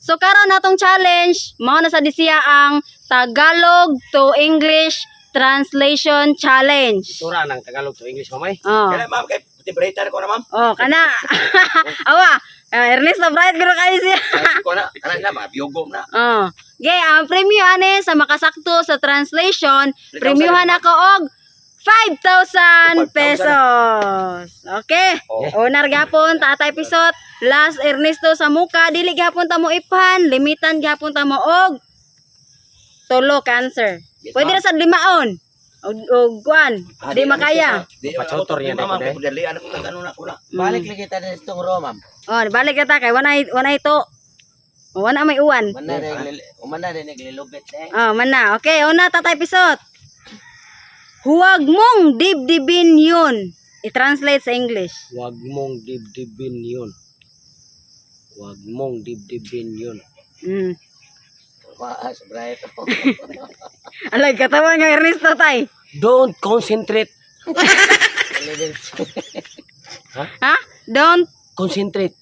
So karon natong challenge, mao na sa disiya ang Tagalog to English translation challenge. Sura ng Tagalog to English, mamay. Oh. Kaya ma'am, kay tibrator ko na ma'am. Oh, kana. Awa, Ernest na bright guro kayo siya. Ay, ko na, kanan na, mabiyogom na. Oh. Okay, ang premium ani sa makasakto sa translation, premiuhan ako og 5,000 pesos. Okay. Oh. Unar gapon tatay pisot, last Ernesto sa muka, dili gihapon ta mo ipan, limitan gihapon ta mo og tulo cancer. Yes, Pwede na ma'am. sa limaon. Og kuan, di makaya. Di Pachotor yan, ma'am, eh. pudalian ako ng ano na ko na. Balik lagi tayo sa itong raw, ma'am. Oh, balik kita kay wanay ito. Wana may uwan. Umana rin naglilubit eh. Oh, mana. Okay, una tatay pisot. Huwag mong dibdibin yun. I-translate sa English. Huwag mong dibdibin yun. Huwag mong dibdibin yun. Mm. Maas, bright. Alay, katawan nga Ernesto tay. Don't concentrate. Ha? Don't. Concentrate.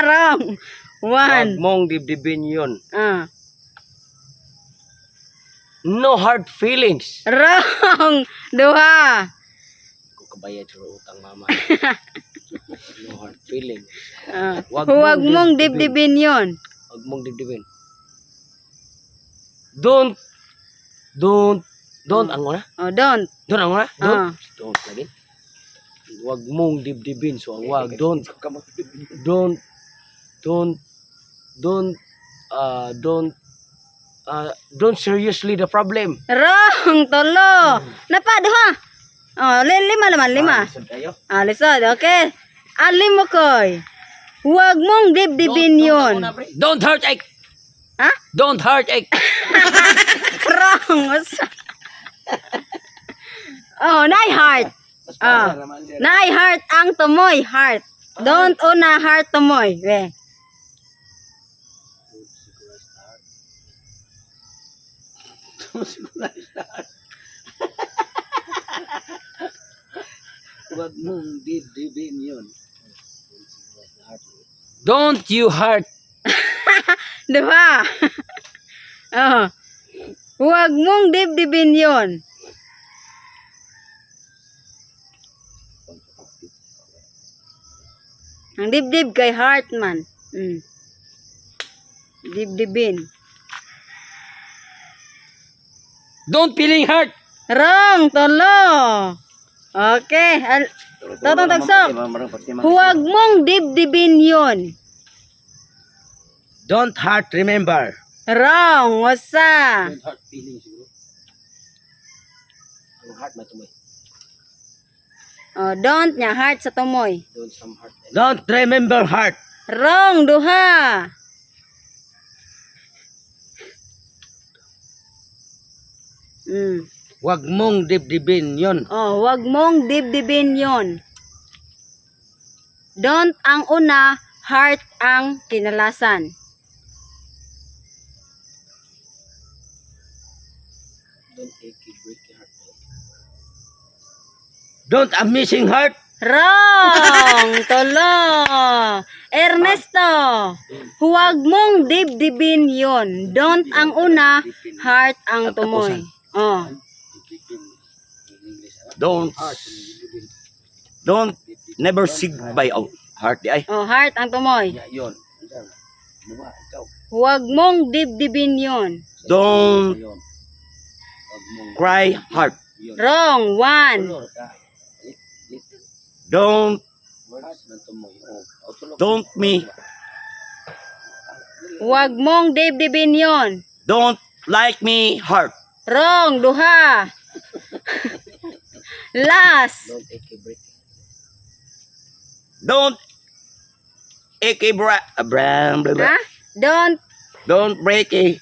Wrong. Huwag One. mong dibdibin yun. Ah. No hard feelings. Wrong. Duha. Kung kabayad sa utang mama. No hard feelings. Ah. Huwag Huwag mong mong dibdibin yun. Huwag mong dibdibin. Don't ang una? Oh, don't. Don't ang una? Ah. Don't lagi. Huwag mong dibdibin. So ang wag, don't seriously the problem. Wrong. Tolo. Napa, duha. Oh, lima naman, lima. Lisod kayo. Ah, lisod. Okay. Alim mo koy. Huwag mong dibdibin yun. Don't hurt egg. Ha? Don't hurt egg. Wrong. Oh, nai heart. Ah. Nai heart ang tumoy. Heart. Don't una heart tumoy. We. Huwag mong dibdibin yun. Don't you hurt. Diba? Oh. Huwag mong dibdibin yun. Ang dibdib kay heart man. Mm. Dibdibin. Don't feeling hurt. Wrong, tolo. Okay. Totong tagsok. Huwag mong dibdibin yun. Don't hurt, remember. Wrong, wasa. Don't hurt feelings, bro. Ang heart na tumoy. Oh, don't nya heart sa tumoy. Don't some heart. Don't remember heart. Wrong, duha. Mm. Huwag mong dibdibin yun. Oh, wag mong dibdibin yon. Don't ang una, heart ang kinalasan. Don't achy, breaky heart. Don't a missing heart. Wrong! Tolo! Ernesto! Huwag mong dibdibin yon. Don't ang una, heart ang tumoy. Oh. Don't never sig by out. Heart di ay. Oh, heart ang tumoy. Yun. Huwag mong dibdibin yon. Don't cry heart. Wrong. One. Don't me. Huwag mong dibdibin yon. Don't like me heart. Wrong. Duha. Last. Don't achy, breaky. Don't Ha? Don't break a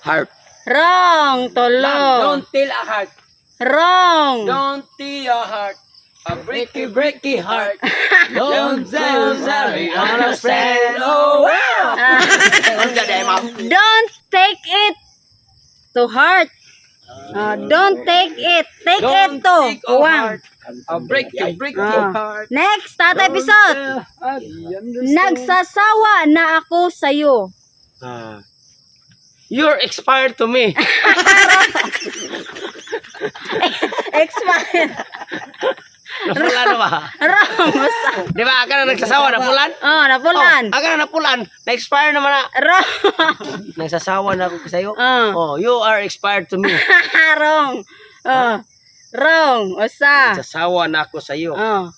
heart. Wrong. Tolo. Don't tell a heart. Wrong. Don't tell a heart. A breaky, breaky heart. Don't sorry, understand. Oh, wow. Don't take it to heart. Don't take it. Take it to. Uwang. A breaky, breaky Ah. heart. Next, Tata episode. Nagsasawa na ako sa'yo. You're expired to me. Expired. Napulan na ba? Wrong. Usa. Di ba, aka na nagsasawa, napulan? Oh, napulan. Aka na napulan. Na-expire naman na. Wrong. Nagsasawa na ako sa'yo. Oh. You are expired to me. Wrong. Oh. Wrong. Usa. Nagsasawa na ako sa'yo. Oh.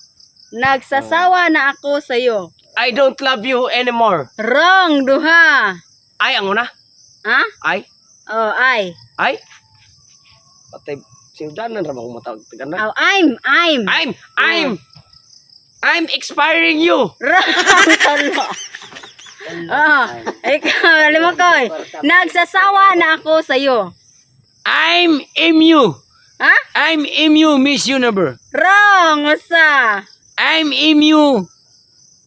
Nagsasawa na ako sa'yo. I don't love you anymore. Wrong. Duha. Ay, ang una. Ha? Ay. Oh, ay. Ay. Patay. Sinudanan ra ba kung matawag na? Oh, I'm. I'm expiring you. Wrong. Tolo. Oh, ikaw, lima ko. Nagsasawa na ako sa'yo. I'm emu. Ha? I'm emu, Miss Universe. Wrong. Usa. I'm emu.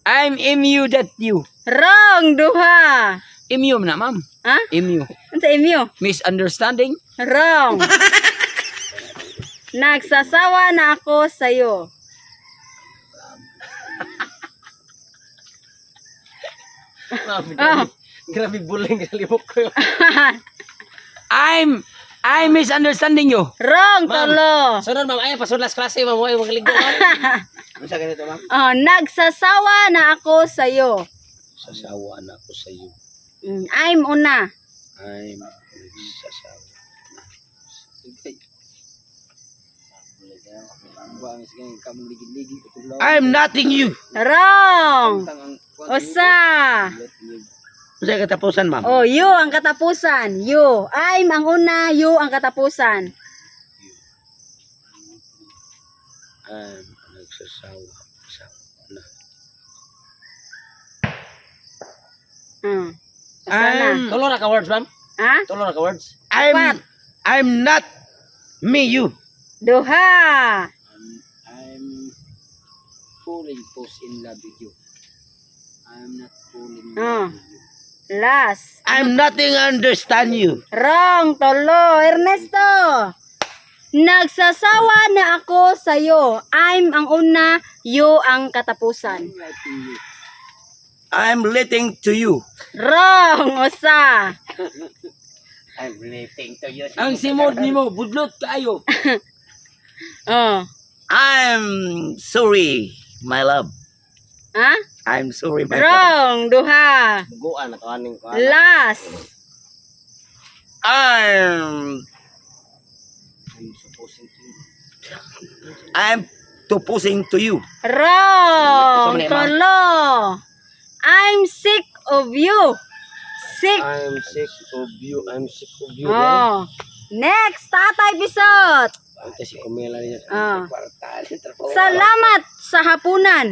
I'm emu that you. Wrong. Duha. Emu na, ma'am. Ha? Emu. Ano sa inyo? Misunderstanding? Wrong. Nagsasawa na ako sa'yo. Oh. Grabe buling kalimok ko. I'm misunderstanding you. Wrong, Ma'am. tolo. Sunod, ma'am. Ay, pasunod last klase, ma'am. Huwag makalinggo, ma'am. Ano sa ganito, ma'am? Oh, nagsasawa na ako sa'yo. Sasawa na ako sa iyo. I'm una. I'm nagsasawa. I'm nothing you. Wrong. Usa. Sa katapusan, ma'am. Oh, you ang katapusan. You. I'm ang una, you ang katapusan. I'm nagsasawa. Na. Asa na? Tulo na ka words, ma'am. Ha? Tulo na ka words. What? I'm not me, you. Duha. I'm falling post in love with you. I'm not falling in Oh. love with you. Last. I'm nothing understand you. Wrong, tolo. Ernesto. Nagsasawa na ako sa'yo. I'm ang una, you ang katapusan. I'm letting to you. Wrong, usa. I'm relating to you. Ang simod ni mo, budlot kayo. Oh. I'm sorry, my love. Ha? I'm sorry, my love. Wrong, duha. Buguan at aning ko. Last. I'm supposing to you. Wrong, Sumali, ma'am. tolo. I'm sick of you. Sick. I'm sick of you. I'm sick of you. Oh. Next, Tatay Bisot. Ante si Kumela niya. Oh. Kwartal. Salamat sa hapunan.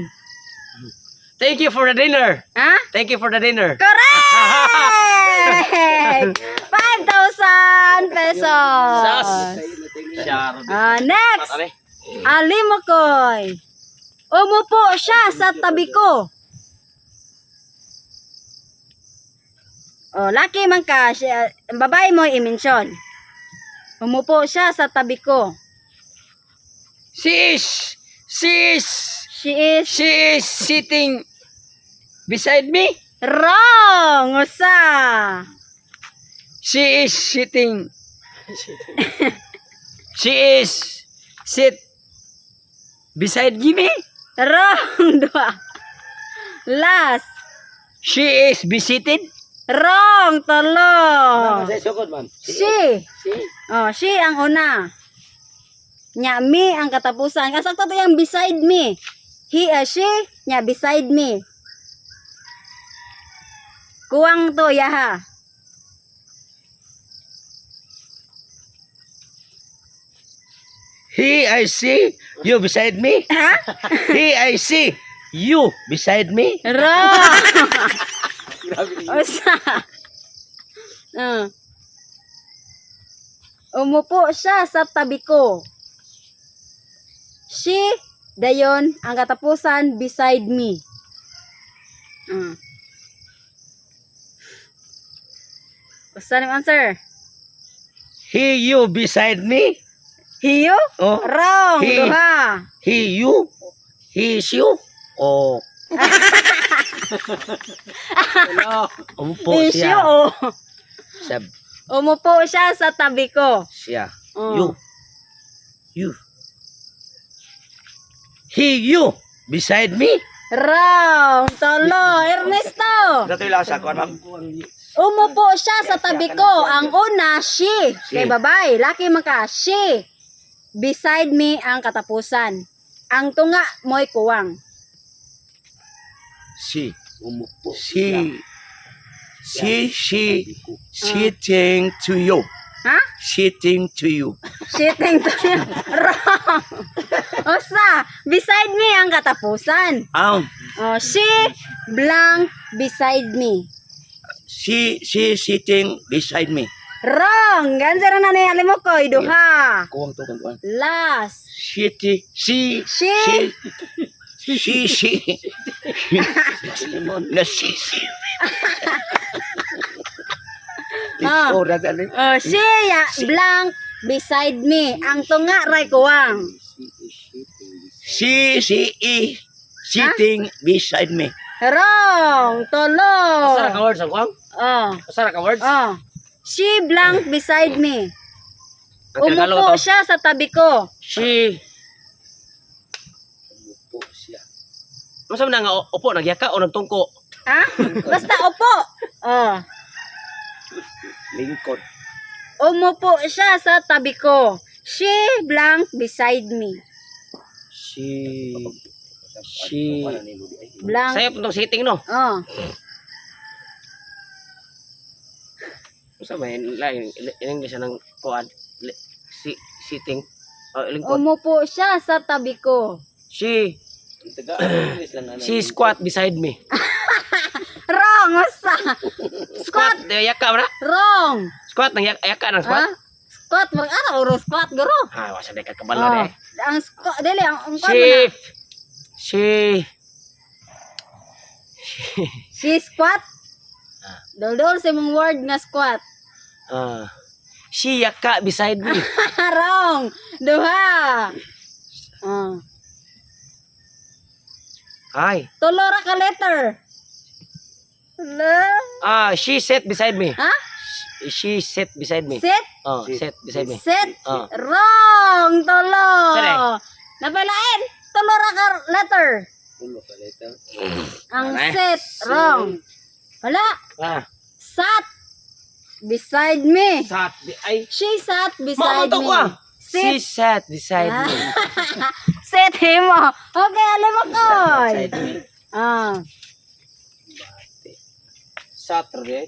Thank you for the dinner. Ha? Thank you for the dinner. Correct! 5,000 pesos. Sas. Next, Patare. Alimokoy. Umupo siya sa tabi ko. Oh, laki man ka. Siya, babae mo i-mention. Umupo siya sa tabi ko. She is She is sitting beside me. wrong. Usa. She is sitting. She is sit beside me. Wrong. Dua. Last. She is visited. Wrong. Tolo. Sa sukod, ma'am. She. Oh, she ang una. Nya me ang katapusan. Kasakto to yung beside me. He, she, nya beside me. Kuwang to, yaha. He, I see you beside me. Ha? He, I see you beside me. Wrong. Usa. Umupo siya sa tabi ko. She, dayon, ang katapusan, beside me. Usa yung answer? He, you beside me. Hiyo? Oh. Wrong. He. Duha. He, you. He is you. Oh. Umupo Issue, siya. oh. Sa Umupo siya sa tabi ko. siya. Oh. You. You. Beside me. Wrong. Tolo. Ernesto. Dato yung lasa ko, ma'am. Umupo siya sa tabi ko. Ang una, she. Kay babae. Laki man ka, she. Beside me ang katapusan. Ang tunga mo'y kuwang. Si. Umupo. She sitting to you. Ha? Sitting to you. Shitting to you. Wrong. Osa, beside me ang katapusan. Ang Oh, she blank beside me. she sitting beside me. Wrong. Gansa na ni alim mo ko, duha. Kuwang to kuwang. Last. She na si. Ah. Oh, dadali. Oh, she ya blank beside me. Ang tunga ray kuwang. She sitting beside me. Wrong. Tolo. Asara ka words ang kuwang? Oh. Asara ka words? Oh. She blank beside me. Ang Tagalog Umupo to. siya sa tabi ko. She. Umupo siya. Masama na nga upo, nagyaka o nagtungko. Ha? Basta upo. Oh. Lingkod. Umupo siya sa tabi ko. She blank beside me. She. Blank. Sa'yo po itong sitting, no? Oh. Masama in English ng kuwan. Sitting. Lingkod. Umupo siya sa tabi ko. She. She squat beside me. Wrong. Usa. Squat. Squat. Yaka ba na? Wrong. Squat. Yaka ng Ha? squat. Squat. Mag-ara uro squat guro. Ha, wasa na kakabala Oh. eh. Ang squat. Dili. Ang squat She. na. She squat. Dol-dol sa mong word nga squat. She yaka beside me. Wrong. Duha. Oh. Ay. Tulora ka letter. La. She sat beside me. Ha? She sat beside me. Sit. Oh, sit beside me. Sit. Oh. Wrong. Tulo. Sali. Napalain. Tulora ka letter. Ulo ka later. Ang Wala. sit. Wrong. Wala. Ah. Sat. Beside me. Sat. Ay. She sat beside Makamantaw me. ko ah. She Sit. sat beside me. Sit mo. Okay, alam mo ko. Beside me. Ah. Saturday.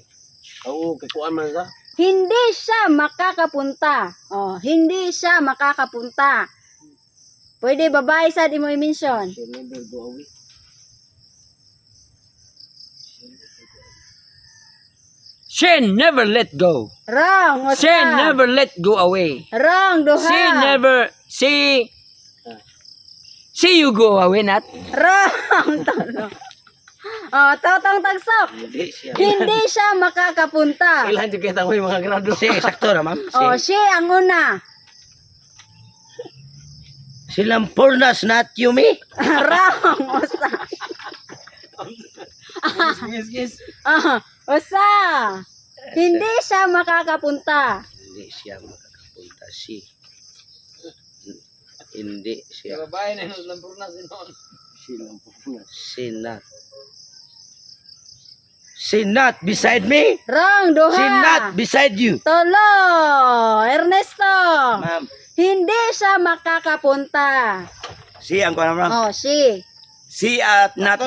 Oo, kikuan man ka. Hindi siya makakapunta. Oh, hindi siya makakapunta. Pwede babae sa di mo i-mention. She never go away. She never let go. Wrong. Usa. She never let go away. Wrong. Duha. She never. See you go away, not. Wrong. Tolo. Oh, totong tagsok. Hindi siya. Hindi siya makakapunta. Kailan yung kita mo yung mga grado. Si, sakto na, ma'am. Oh, she ang una. Si Lampurnas, not you, me. Wrong. Usa. Usa. Hindi siya makakapunta. Hindi siya makakapunta. Hindi siya. Babae na yung lampurnas noon. Si not beside me. Wrong. Duha. Si not beside you. Tolo. Ernesto. Ma'am. Hindi siya makakapunta. Si, ang kuha ma'am. Oh, she. Si at not.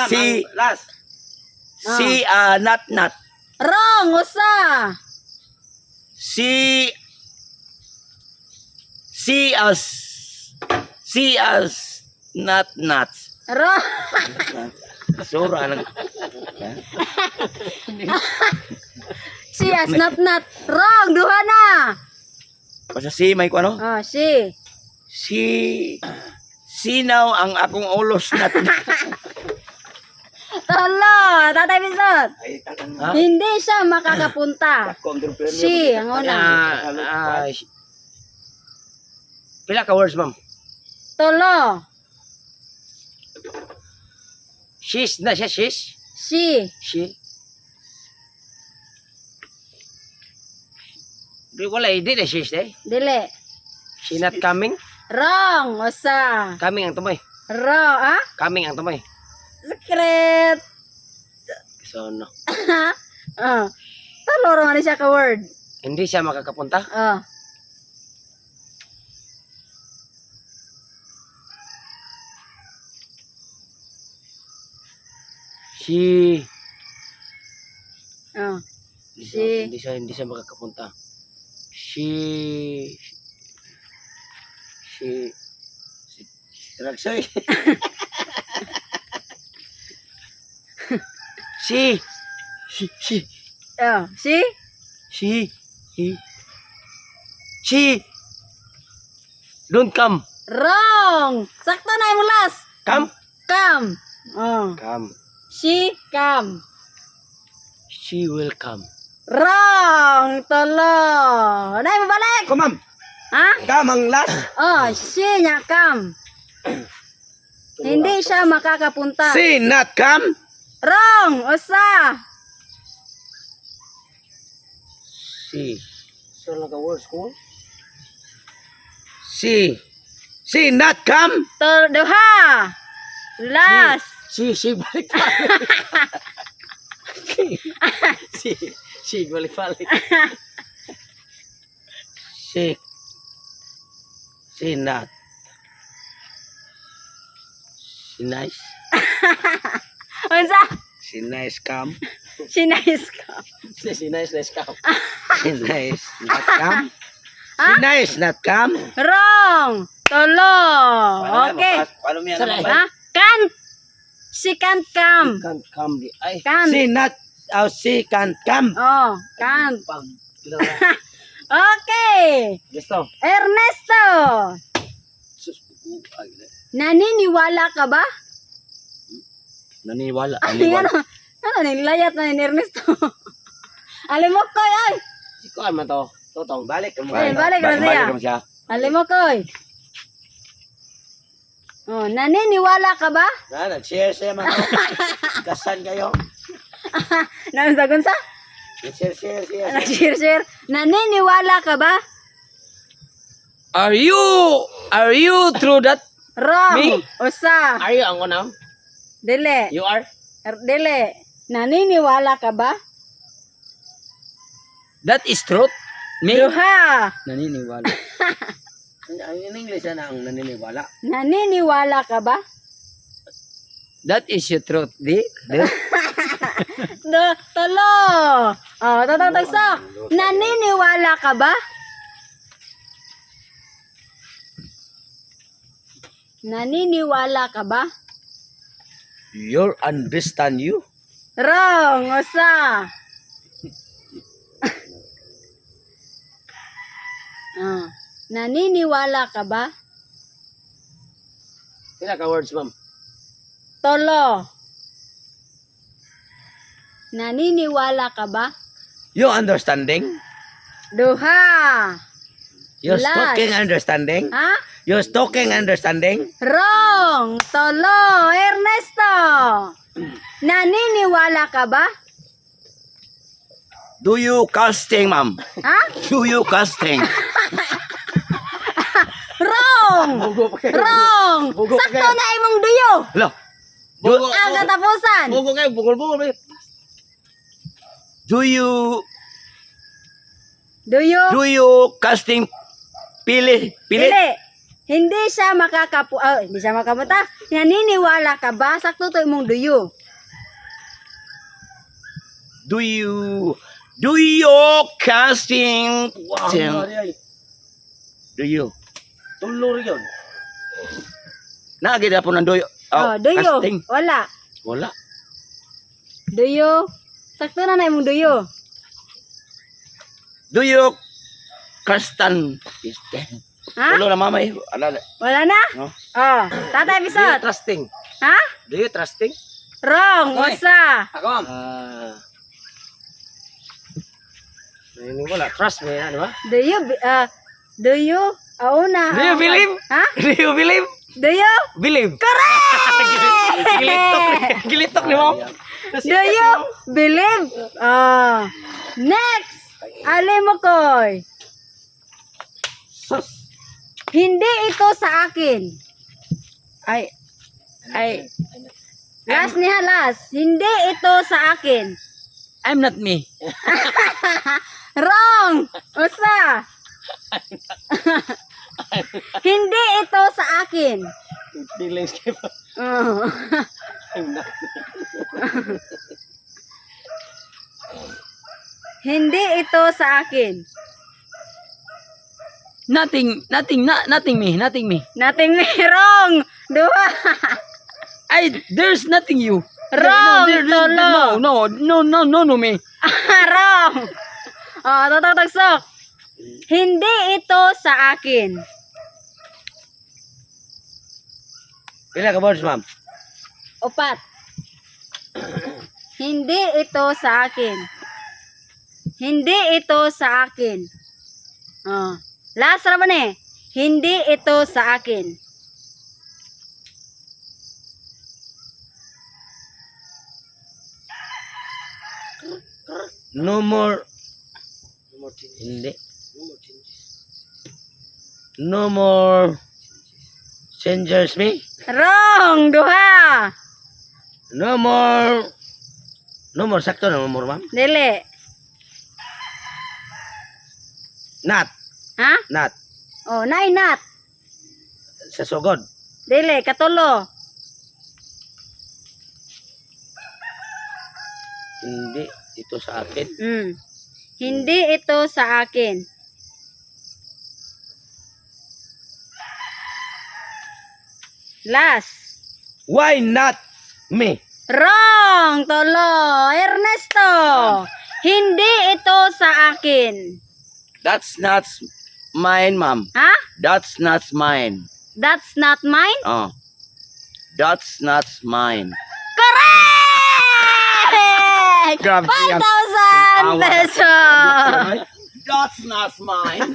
Si, Last. si not. Wrong. Usa. Si as not. Wrong. Sura nag. She as not. Wrong. Duha na. Basta si may kuha no? Oh, she. Sinaw ang akong ulos nat. Tolo. Tatay Bisot. Ha? Hindi siya makakapunta. She. Ang una. Pila ka words, ma'am? Tolo. She's na siya, she's. She. She. Di wala, di na she's day. Dili. She not coming. Wrong. Usa. Coming ang tumoy. Wrong. Ah? Coming ang tumoy. Secret. So, no. Talo naman siya ka word. Hindi siya makakapunta. She. She. Hindi siya makakapunta. She. Dragsoy. She. She. She. Don't come. Wrong. Sakto na yung last. Come. Come. Come. She come. She will come. Wrong. Tolo. Nay mo balik. Come ma'am. Ha? Come ang last. She niya come. Hindi siya makakapunta. Si not come. Wrong. Usa. She. So like a words ko. Si not come. Duha. Last. She balik She balik. Si not. She nice. Unsa? Si nice come. She nice ka. She nice, let's come. Si nice not come. Si nice not come. Wrong. Tolo. Okay. Paano mo yan? Ha? Can't. She can't come. Can't come di. Ay. Can't. Si can't come. Can't. Pag. Okay. Gusto. Ernesto. Sus. Ay. Naniniwala ka ba? Naniwala. Ay, ano, nilayat na ni Ernesto. Alam mo, Koy, ay. Si Kuan man to. Totong. Balik. Balik na siya. siya. Alam mo, Koy. Naniniwala ka ba? Nag-share siya man. Kasan kayo? Nasagun sa? Nag-share siya. Nag-share. Naniniwala ka ba? Are you through that? Wrong. Me? Usa. Are you ang unang? Dili. You are? Dili. Naniniwala ka ba? That is truth. Me? Duha. Naniniwala. In English na ang naniniwala. Naniniwala ka ba? That is your truth. Di? Tolo. Tatagsa. Naniniwala ka ba? Naniniwala ka ba? You understand you? Wrong. Usa. Naniniwala ka ba? Sila ka words, ma'am. Tolo. Naniniwala ka ba? You understanding? Duha. You're Last. talking understanding? Ha? You're talking understanding? Wrong. Tolo. Ernesto. Naniniwala ka ba? Do you casting, ma'am? Ha? Do you casting? Wrong. Wrong. Bugo pa Sakto kayo. na imong duyo. Hello? Ang katapusan. Bugo kayo, bugol-bugol. Do you Duyo. casting pili? Pili. Hindi siya hindi siya makapunta. Naniniwala ka ba? Sakto to imong duyo. Do you casting? Do you? Tulor yun. Nagida po ng duyo. Duyo. Casting. Wala. Wala. Duyo. Sakto na imong duyo. Do you castan? Ha? Tulo na mamay. Wala na? No? Tatay Do you episode. trusting? Ha? Do you trusting? Wrong. Hoy. Usa. Ako, ma'am. Naniniwala. Trust me, ano ba? Do you Do you believe? Ha? Do you believe? Do you? Believe. Correct! Gilitok ni mo. Do you believe? Next. Alimokoy. Sus. Hindi ito sa akin. Ay. Last ni halas. Hindi ito sa akin. I'm not me. Wrong! Usa! Hindi ito sa akin. Feelings kay pa. Oh. I'm not. Hindi ito sa akin. Nothing me. Nothing me. Wrong! Duha! There's nothing you. Wrong, No, me. Wrong! Oh, tagsok. Hindi ito sa akin. Pila ka words, ma'am? Upat. Hindi ito sa akin. Hindi ito sa akin. Oh. Last naman eh. Hindi ito sa akin. No more. Hindi. No more. Changes me. Wrong! Duha! No more. No more. Sakto na. No more, ma'am. Dili. Not. Ha? Not. Oh, nainat. Sa sugod. Dili, katulo. Hindi. Ito sa akin. Hindi ito sa akin. Last. Why not me? Wrong, Tolo. Ernesto. Hindi ito sa akin. That's not mine, ma'am. Ha? That's not mine. That's not mine? Oh. That's not mine. Correct! Grabe yan. 1,000 pesos! That's not mine.